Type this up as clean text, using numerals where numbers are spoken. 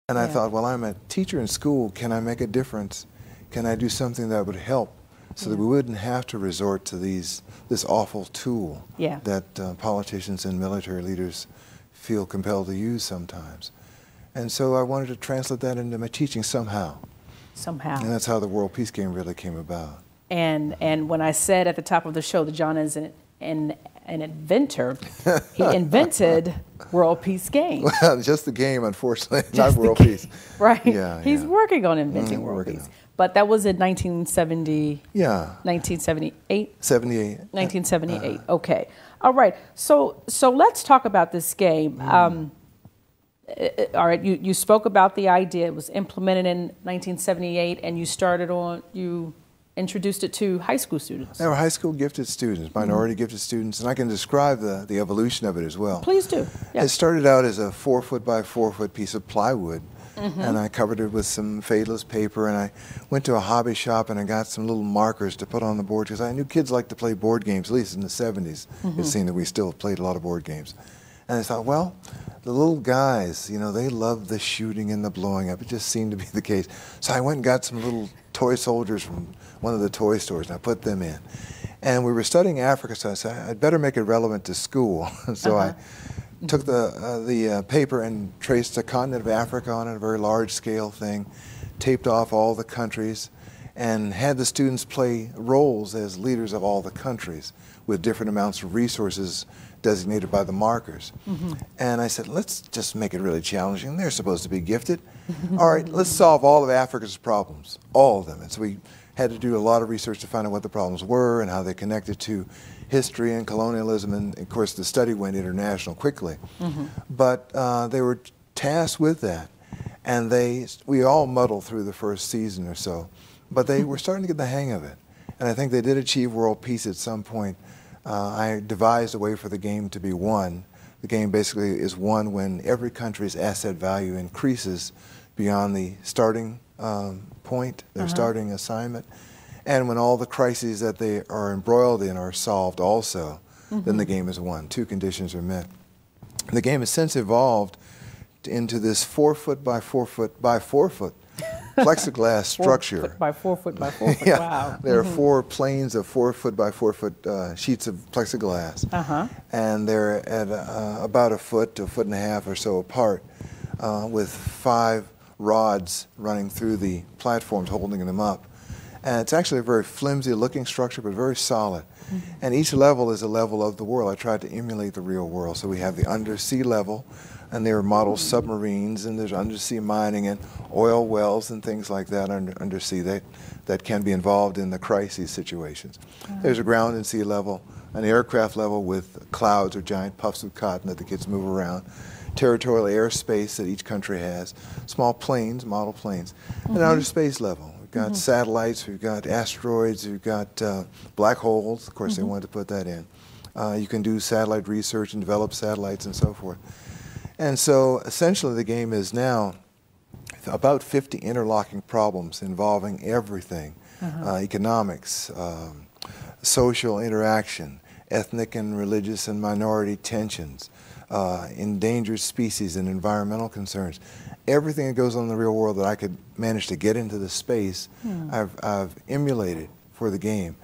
And I thought, well, I'm a teacher in school. Can I make a difference? Can I do something that would help so that we wouldn't have to resort to this awful tool that politicians and military leaders feel compelled to use sometimes? And so I wanted to translate that into my teaching somehow. Somehow. And that's how the World Peace Game really came about. And when I said at the top of the show that John is an inventor, he invented World Peace Game. Well, just the game, unfortunately, not World Peace. Right. Yeah, He's working on inventing World Peace. But that was in 1970. Yeah. 1978. 78. 1978. Okay. All right. So let's talk about this game. All right. You spoke about the idea. It was implemented in 1978, and you introduced it to high school students. They were high school gifted students, minority gifted students, and I can describe the evolution of it as well. Please do. Yeah. It started out as a 4-foot by 4-foot piece of plywood, and I covered it with some fadeless paper, and I went to a hobby shop and I got some little markers to put on the board because I knew kids liked to play board games, at least in the 70s. It seemed that we still played a lot of board games. And I thought, well, the little guys, you know, they love the shooting and the blowing up. It just seemed to be the case. So I went and got some little toy soldiers from one of the toy stores, and I put them in. And we were studying Africa, so I said, I'd better make it relevant to school. So I took the paper and traced the continent of Africa on it, a very large-scale thing, taped off all the countries, and had the students play roles as leaders of all the countries with different amounts of resources designated by the markers. And I said, let's just make it really challenging. They're supposed to be gifted. All right, let's solve all of Africa's problems, all of them. And so we had to do a lot of research to find out what the problems were and how they connected to history and colonialism. And of course, the study went international quickly. But they were tasked with that. And we all muddled through the first season or so. But they were starting to get the hang of it. And I think they did achieve world peace at some point. I devised a way for the game to be won. The game basically is won when every country's asset value increases beyond the starting point, their starting assignment, and when all the crises that they are embroiled in are solved also, then the game is won. Two conditions are met. The game has since evolved into this 4-foot by 4-foot by 4-foot plexiglass structure. 4 foot by 4 foot by 4 foot. Wow. There are 4 planes of 4-foot by 4-foot sheets of plexiglass. And they're at about a foot to a foot and a half or so apart, with 5 rods running through the platforms holding them up. And it's actually a very flimsy looking structure, but very solid. And each level is a level of the world. I tried to emulate the real world. So we have the undersea level, and there are model submarines, and there's undersea mining and oil wells and things like that undersea that can be involved in the crisis situations. There's a ground and sea level, an aircraft level with clouds or giant puffs of cotton that the kids move around, territorial airspace that each country has, small planes, model planes, and outer space level. We've got satellites, we've got asteroids, we've got black holes. Of course, they wanted to put that in. You can do satellite research and develop satellites and so forth. And so essentially the game is now about 50 interlocking problems involving everything, economics, social interaction, ethnic and religious and minority tensions, endangered species and environmental concerns. Everything that goes on in the real world that I could manage to get into the space, I've emulated for the game.